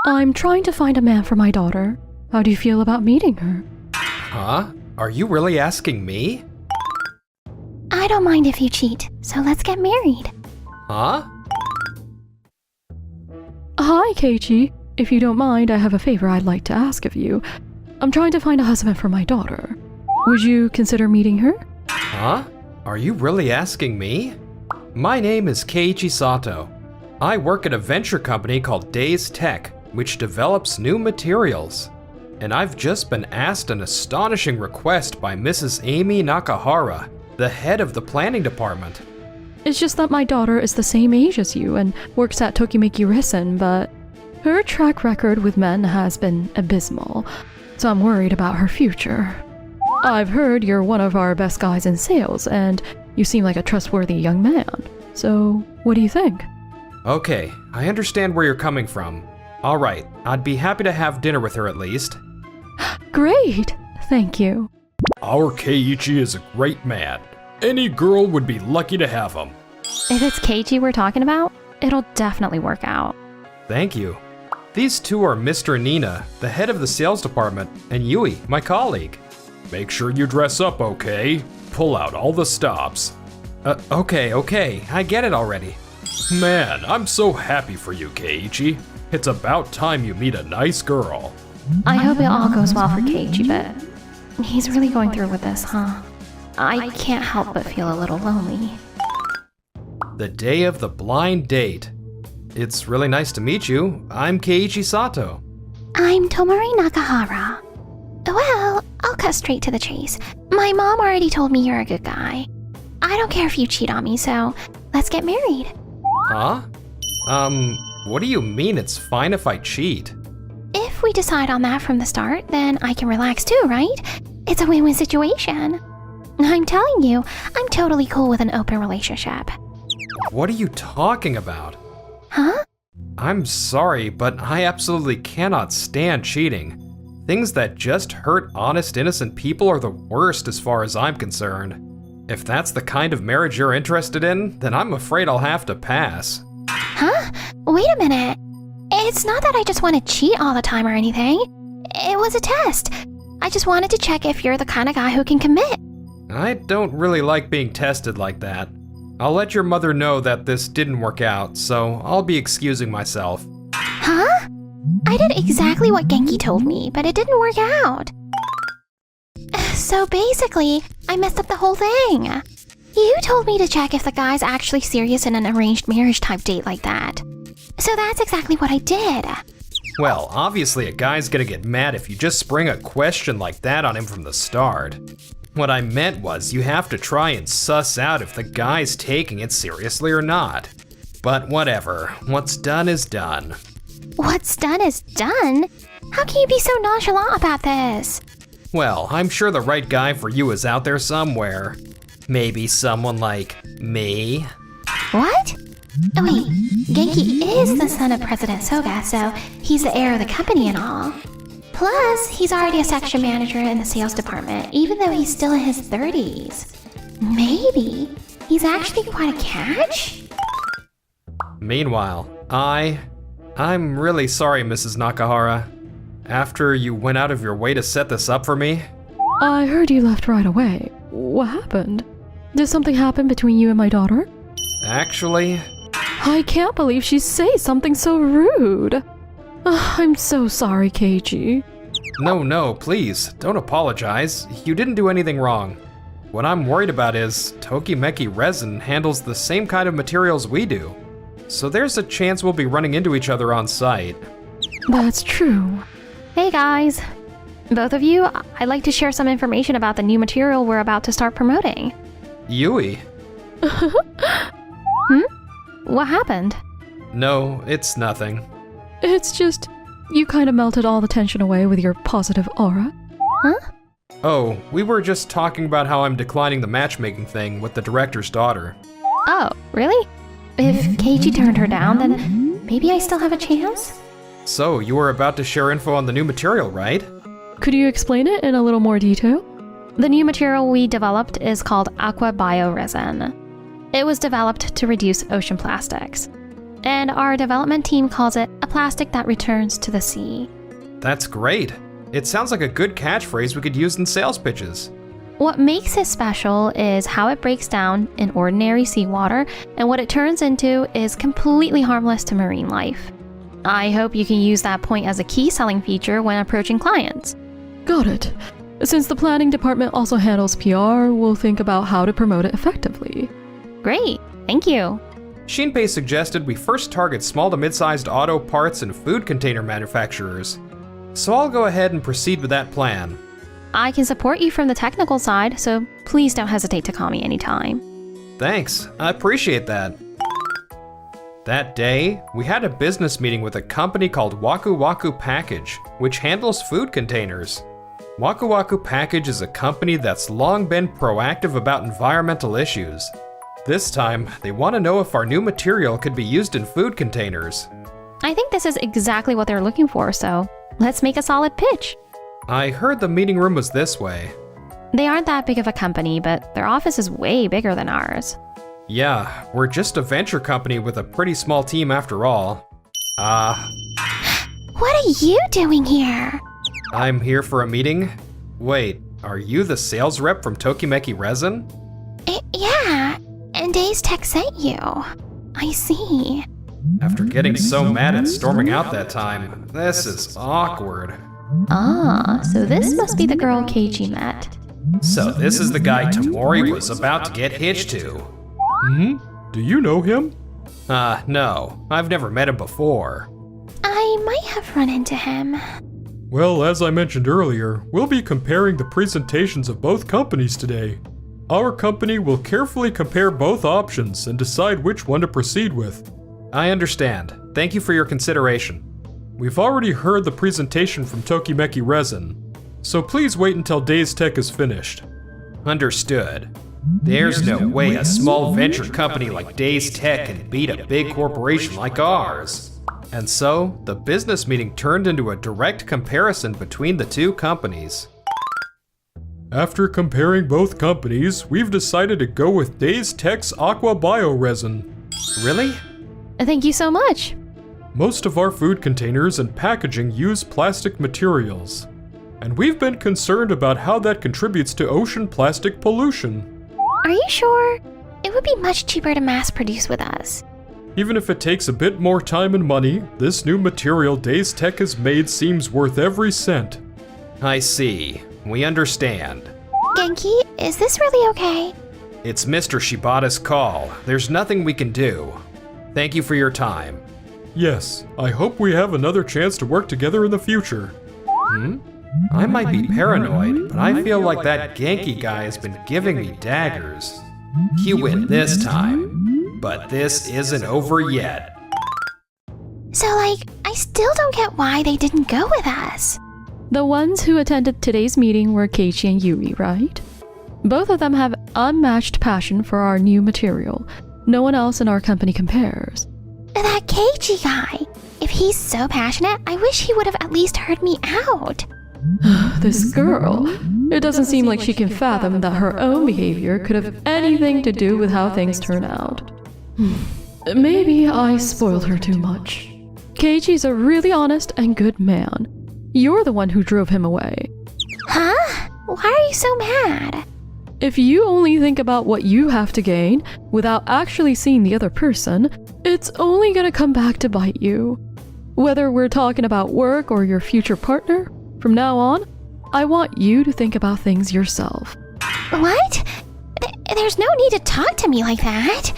I'm trying to find a man for my daughter. How do you feel about meeting her? Huh? Are you really asking me? I don't mind if you cheat, so let's get married. Huh? Hi, Keiichi. If you don't mind, I have a favor I'd like to ask of you. I'm trying to find a husband for my daughter. Would you consider meeting her? Huh? Are you really asking me? My name is Keiichi Sato. I work at a venture company called Days Tech, which develops new materials. And I've just been asked an astonishing request by Mrs. Amy Nakahara, the head of the planning department. It's just that my daughter is the same age as you and works at Tokimeki Risen, but her track record with men has been abysmal, so I'm worried about her future. I've heard you're one of our best guys in sales, and you seem like a trustworthy young man. So, what do you think? Okay, I understand where you're coming from. All right, I'd be happy to have dinner with her at least. Great! Thank you. Our Keiichi is a great man. Any girl would be lucky to have him. If it's Keiichi we're talking about, it'll definitely work out. Thank you. These two are Mr. Nina, the head of the sales department, and Yui, my colleague. Make sure you dress up, okay? Pull out all the stops. Okay, I get it already. Man, I'm so happy for you, Keiichi. It's about time you meet a nice girl. I hope it all goes well for Keiichi, but he's really going through with this, huh? I can't help but feel a little lonely. The day of the blind date. It's really nice to meet you. I'm Keiichi Sato. I'm Tomori Nakahara. Well, I'll cut straight to the chase. My mom already told me you're a good guy. I don't care if you cheat on me, so let's get married. Huh? What do you mean it's fine if I cheat? If we decide on that from the start, then I can relax too, right? It's a win-win situation. I'm telling you, I'm totally cool with an open relationship. What are you talking about? Huh? I'm sorry, but I absolutely cannot stand cheating. Things that just hurt honest, innocent people are the worst as far as I'm concerned. If that's the kind of marriage you're interested in, then I'm afraid I'll have to pass. Huh? Wait a minute. It's not that I just want to cheat all the time or anything. It was a test. I just wanted to check if you're the kind of guy who can commit. I don't really like being tested like that. I'll let your mother know that this didn't work out, so I'll be excusing myself. Huh? I did exactly what Genki told me, but it didn't work out. So basically, I messed up the whole thing. You told me to check if the guy's actually serious in an arranged marriage type date like that. So that's exactly what I did. Well, obviously a guy's gonna get mad if you just spring a question like that on him from the start. What I meant was you have to try and suss out if the guy's taking it seriously or not. But whatever, what's done is done. What's done is done? How can you be so nonchalant about this? Well, I'm sure the right guy for you is out there somewhere. Maybe someone like me? What? Oh wait, Genki is the son of President Soga, so he's the heir of the company and all. Plus, he's already a section manager in the sales department, even though he's still in his 30s. Maybe he's actually quite a catch? Meanwhile, I'm really sorry, Mrs. Nakahara. After you went out of your way to set this up for me. I heard you left right away. What happened? Did something happen between you and my daughter? Actually, I can't believe she'd say something so rude. I'm so sorry, Keiichi. No, please, don't apologize. You didn't do anything wrong. What I'm worried about is Tokimeki Resin handles the same kind of materials we do. So there's a chance we'll be running into each other on site. That's true. Hey guys. Both of you, I'd like to share some information about the new material we're about to start promoting. Yui? What happened? No, it's nothing. It's just, you kind of melted all the tension away with your positive aura. Huh? Oh, we were just talking about how I'm declining the matchmaking thing with the director's daughter. Oh, really? If Keiichi turned her down, then maybe I still have a chance? So, you were about to share info on the new material, right? Could you explain it in a little more detail? The new material we developed is called Aqua Bio Resin. It was developed to reduce ocean plastics. and our development team calls it a plastic that returns to the sea. That's great. It sounds like a good catchphrase we could use in sales pitches. What makes it special is how it breaks down in ordinary seawater, and what it turns into is completely harmless to marine life. I hope you can use that point as a key selling feature when approaching clients. Got it. Since the planning department also handles PR, we'll think about how to promote it effectively. Great, thank you. Shinpei suggested we first target small to mid-sized auto parts and food container manufacturers. So I'll go ahead and proceed with that plan. I can support you from the technical side, so please don't hesitate to call me anytime. Thanks, I appreciate that. That day, we had a business meeting with a company called Waku Waku Package, which handles food containers. Waku Waku Package is a company that's long been proactive about environmental issues. This time, they want to know if our new material could be used in food containers. I think this is exactly what they're looking for, so let's make a solid pitch. I heard the meeting room was this way. They aren't that big of a company, but their office is way bigger than ours. Yeah, we're just a venture company with a pretty small team after all. What are you doing here? I'm here for a meeting? Wait, are you the sales rep from Tokimeki Resin? Yeah, and Days Tech sent you. I see. After getting so mad at storming out that time, this is awkward. Ah, so this must be the girl Keiichi met. So this is the guy Tamori was about to get hitched to. Do you know him? No, I've never met him before. I might have run into him. Well, as I mentioned earlier, we'll be comparing the presentations of both companies today. Our company will carefully compare both options and decide which one to proceed with. I understand. Thank you for your consideration. We've already heard the presentation from Tokimeki Resin, so please wait until Days Tech is finished. Understood. There's no way a small venture company like Days Tech can beat a big corporation like ours. And so, the business meeting turned into a direct comparison between the two companies. After comparing both companies, we've decided to go with Days Tech's Aqua Bio Resin. Really? Thank you so much. Most of our food containers and packaging use plastic materials, and we've been concerned about how that contributes to ocean plastic pollution. Are you sure? It would be much cheaper to mass produce with us. Even if it takes a bit more time and money, this new material Days Tech has made seems worth every cent. I see. We understand. Genki, is this really okay? It's Mr. Shibata's call. There's nothing we can do. Thank you for your time. Yes, I hope we have another chance to work together in the future. I might be paranoid, but I feel like that Genki guy has been giving me daggers. He win this time, but this isn't over yet. So I still don't get why they didn't go with us. The ones who attended today's meeting were Keiichi and Yuri, right? Both of them have unmatched passion for our new material. No one else in our company compares. That Keiichi guy. If he's so passionate, I wish he would have at least heard me out. This girl. It doesn't seem like she can fathom that her own behavior could have anything to do with how things turn out. Maybe I spoiled her too much. Keiichi's a really honest and good man. You're the one who drove him away. Huh? Why are you so mad? If you only think about what you have to gain without actually seeing the other person, it's only gonna come back to bite you. Whether we're talking about work or your future partner, from now on, I want you to think about things yourself. What? There's no need to talk to me like that.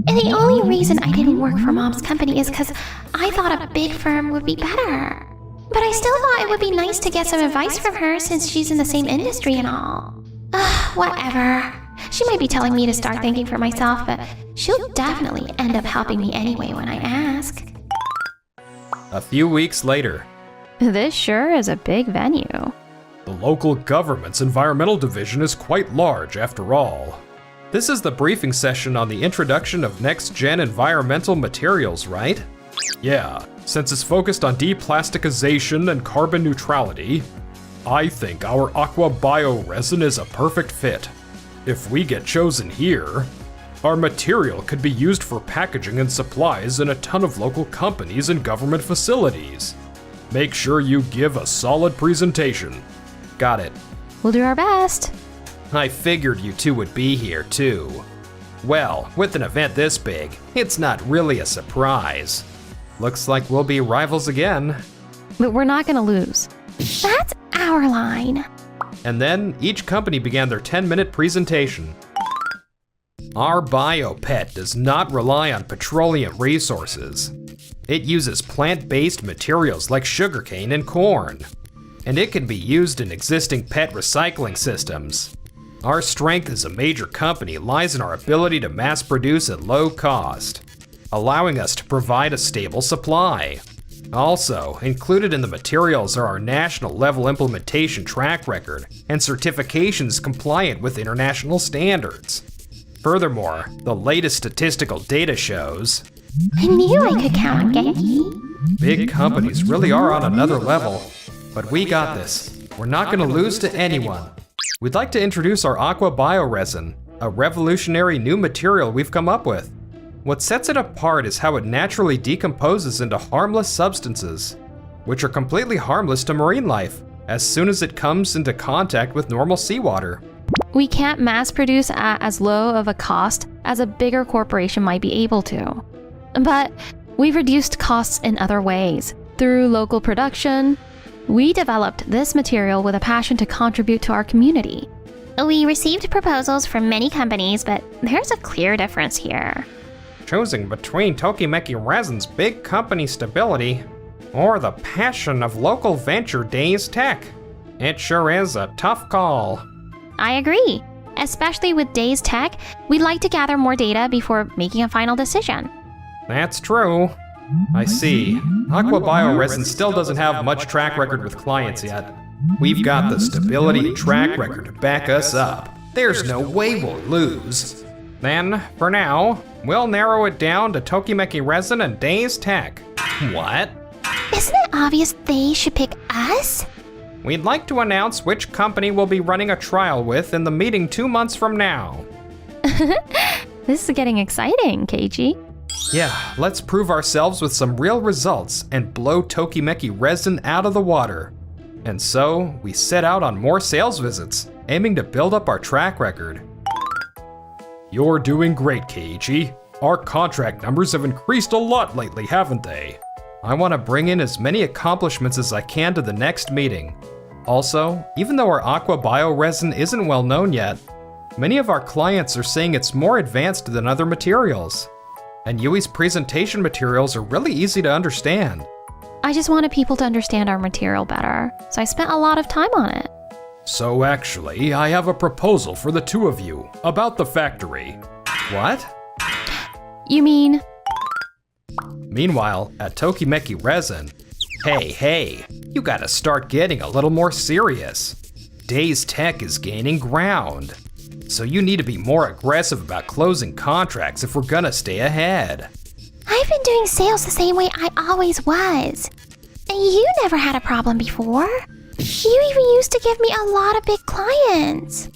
And the only reason I didn't work for Mom's company is because I thought a big firm would be better. But I still thought it would be nice to get some advice from her since she's in the same industry and all. Whatever. She might be telling me to start thinking for myself, but she'll definitely end up helping me anyway when I ask. A few weeks later. This sure is a big venue. The local government's environmental division is quite large after all. This is the briefing session on the introduction of next-gen environmental materials, right? Yeah, since it's focused on deplasticization and carbon neutrality, I think our Aqua Bio Resin is a perfect fit. If we get chosen here... Our material could be used for packaging and supplies in a ton of local companies and government facilities. Make sure you give a solid presentation. Got it. We'll do our best. I figured you two would be here too. Well, with an event this big, it's not really a surprise. Looks like we'll be rivals again. But we're not gonna lose. That's our line. And then each company began their 10-minute presentation. Our BioPet does not rely on petroleum resources. It uses plant-based materials like sugarcane and corn, and it can be used in existing pet recycling systems. Our strength as a major company lies in our ability to mass produce at low cost, allowing us to provide a stable supply. Also, included in the materials are our national level implementation track record and certifications compliant with international standards. Furthermore, the latest statistical data shows I knew I could count on Genki. big companies really are on another level. But we got this. We're not gonna lose to anyone. We'd like to introduce our Aqua Bioresin, a revolutionary new material we've come up with. What sets it apart is how it naturally decomposes into harmless substances, which are completely harmless to marine life as soon as it comes into contact with normal seawater. We can't mass produce at as low of a cost as a bigger corporation might be able to. But we've reduced costs in other ways. Through local production, we developed this material with a passion to contribute to our community. We received proposals from many companies, but there's a clear difference here. Choosing between Tokimeki Resin's big company stability or the passion of local venture Days Tech. It sure is a tough call. I agree. Especially with Days Tech, we'd like to gather more data before making a final decision. That's true. I see. Aqua Bioresin still doesn't have much track record with clients yet. We've got the stability and track record to back us up. There's no way we'll lose. Then, for now, we'll narrow it down to Tokimeki Resin and Days Tech. What? Isn't it obvious they should pick us? We'd like to announce which company we'll be running a trial with in the meeting 2 months from now. This is getting exciting, Keiji. Yeah, let's prove ourselves with some real results and blow Tokimeki Resin out of the water. And so, we set out on more sales visits, aiming to build up our track record. You're doing great, Keiichi. Our contract numbers have increased a lot lately, haven't they? I want to bring in as many accomplishments as I can to the next meeting. Also, even though our Aqua Bioresin isn't well known yet, many of our clients are saying it's more advanced than other materials. And Yui's presentation materials are really easy to understand. I just wanted people to understand our material better, so I spent a lot of time on it. So actually, I have a proposal for the two of you about the factory. What? You mean? Meanwhile, at Tokimeki Resin, hey, you gotta start getting a little more serious. Days Tech is gaining ground, so you need to be more aggressive about closing contracts if we're gonna stay ahead. I've been doing sales the same way I always was. And you never had a problem before. You even used to give me a lot of big clients.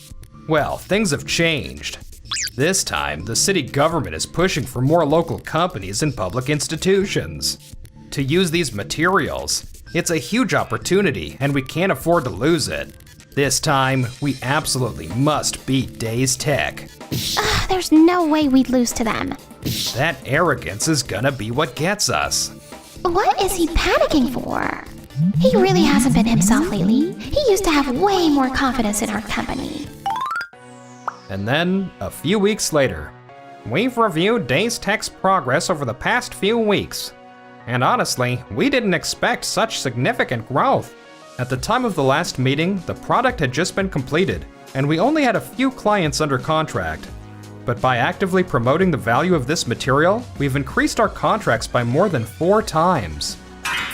Well, things have changed. This time, the city government is pushing for more local companies and public institutions to use these materials. It's a huge opportunity, and we can't afford to lose it. This time, we absolutely must beat Days Tech. There's no way we'd lose to them. That arrogance is gonna be what gets us. What is he panicking for? He really hasn't been himself lately. He used to have way more confidence in our company. And then, a few weeks later, we've reviewed Days Tech's progress over the past few weeks. And honestly, we didn't expect such significant growth. At the time of the last meeting, the product had just been completed, and we only had a few clients under contract. But by actively promoting the value of this material, we've increased our contracts by more than 4 times.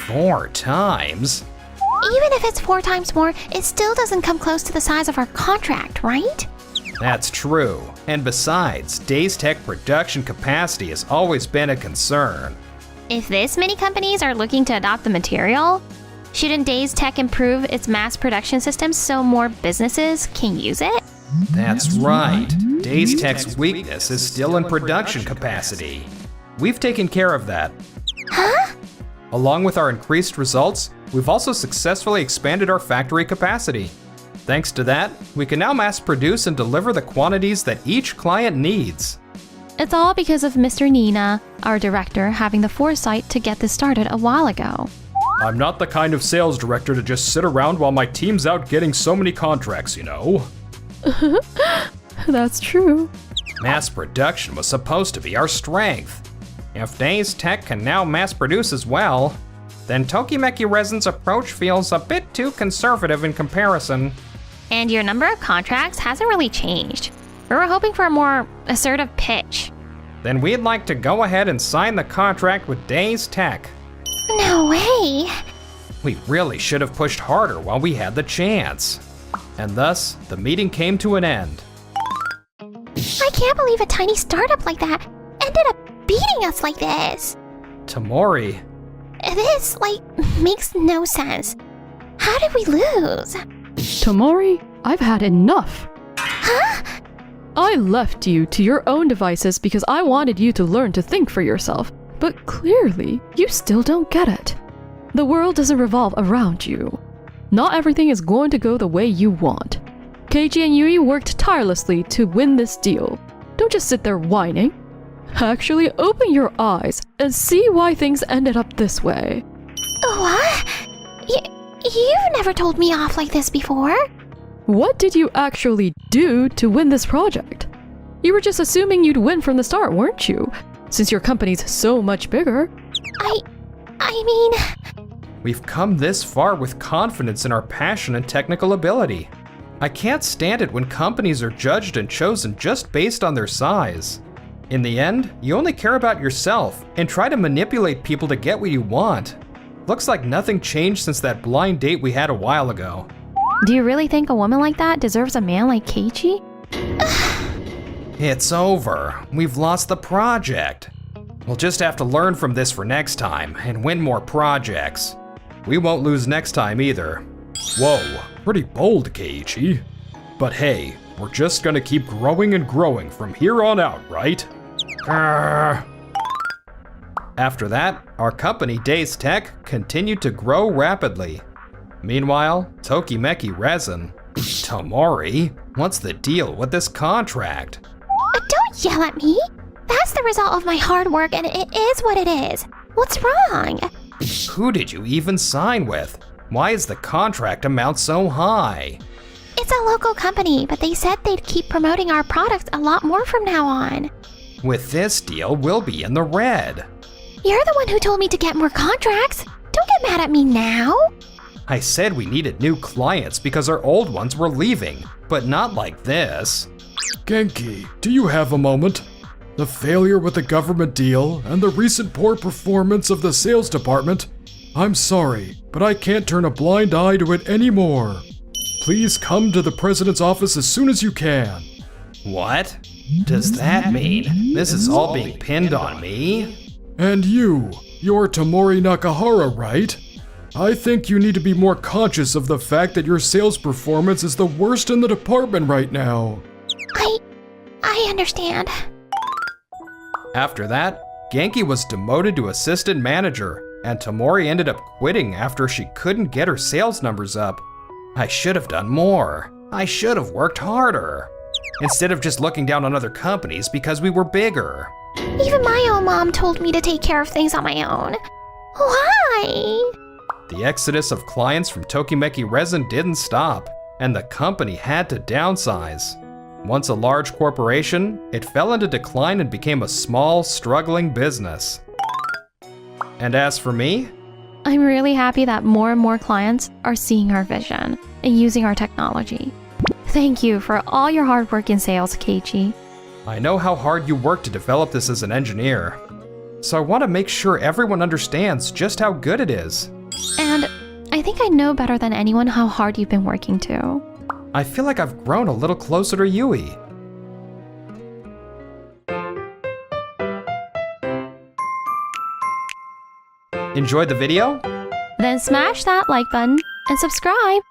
4 times? Even if it's 4 times more, it still doesn't come close to the size of our contract, right? That's true. And besides, Days Tech production capacity has always been a concern. If this many companies are looking to adopt the material, shouldn't Days Tech improve its mass production systems so more businesses can use it? That's right. Days Tech's weakness is still in production capacity. We've taken care of that. Huh? Along with our increased results, we've also successfully expanded our factory capacity. Thanks to that, we can now mass produce and deliver the quantities that each client needs. It's all because of Mr. Nina, our director, having the foresight to get this started a while ago. I'm not the kind of sales director to just sit around while my team's out getting so many contracts, you know? That's true. Mass production was supposed to be our strength. If Days Tech can now mass produce as well, then Tokimeki Resin's approach feels a bit too conservative in comparison. And your number of contracts hasn't really changed. We were hoping for a more assertive pitch. Then we'd like to go ahead and sign the contract with Days Tech. No way! We really should have pushed harder while we had the chance. And thus, the meeting came to an end. I can't believe a tiny startup like that ended up beating us like this. Tamori, This, makes no sense. How did we lose? Tamori, I've had enough. Huh? I left you to your own devices because I wanted you to learn to think for yourself. But clearly, you still don't get it. The world doesn't revolve around you. Not everything is going to go the way you want. Keiji and Yui worked tirelessly to win this deal. Don't just sit there whining. Actually, open your eyes and see why things ended up this way. What? You've never told me off like this before. What did you actually do to win this project? You were just assuming you'd win from the start, weren't you? Since your company's so much bigger. I mean... we've come this far with confidence in our passion and technical ability. I can't stand it when companies are judged and chosen just based on their size. In the end, you only care about yourself and try to manipulate people to get what you want. Looks like nothing changed since that blind date we had a while ago. Do you really think a woman like that deserves a man like Keiichi? It's over. We've lost the project. We'll just have to learn from this for next time and win more projects. We won't lose next time either. Whoa, pretty bold, Keiichi. But hey, we're just gonna keep growing and growing from here on out, right? After that, our company, Days Tech, continued to grow rapidly. Meanwhile, Tokimeki Resin... Tamori, what's the deal with this contract? Don't yell at me. That's the result of my hard work and it is what it is. What's wrong? Who did you even sign with? Why is the contract amount so high? It's a local company, but they said they'd keep promoting our products a lot more from now on. With this deal, we'll be in the red. You're the one who told me to get more contracts. Don't get mad at me now. I said we needed new clients because our old ones were leaving, but not like this. Genki, do you have a moment? The failure with the government deal and the recent poor performance of the sales department. I'm sorry, but I can't turn a blind eye to it anymore. Please come to the president's office as soon as you can. What? Does that mean this is all being pinned on me? And you're Tamori Nakahara, right? I think you need to be more conscious of the fact that your sales performance is the worst in the department right now. I understand. After that, Genki was demoted to assistant manager, and Tamori ended up quitting after she couldn't get her sales numbers up. I should have done more. I should have worked harder. Instead of just looking down on other companies because we were bigger. Even my own mom told me to take care of things on my own. Why? The exodus of clients from Tokimeki Resin didn't stop, and the company had to downsize. Once a large corporation, it fell into decline and became a small, struggling business. And as for me, I'm really happy that more and more clients are seeing our vision and using our technology. Thank you for all your hard work in sales, Keiichi. I know how hard you worked to develop this as an engineer. So I want to make sure everyone understands just how good it is. And I think I know better than anyone how hard you've been working too. I feel like I've grown a little closer to Yui. Enjoyed the video? Then smash that like button and subscribe.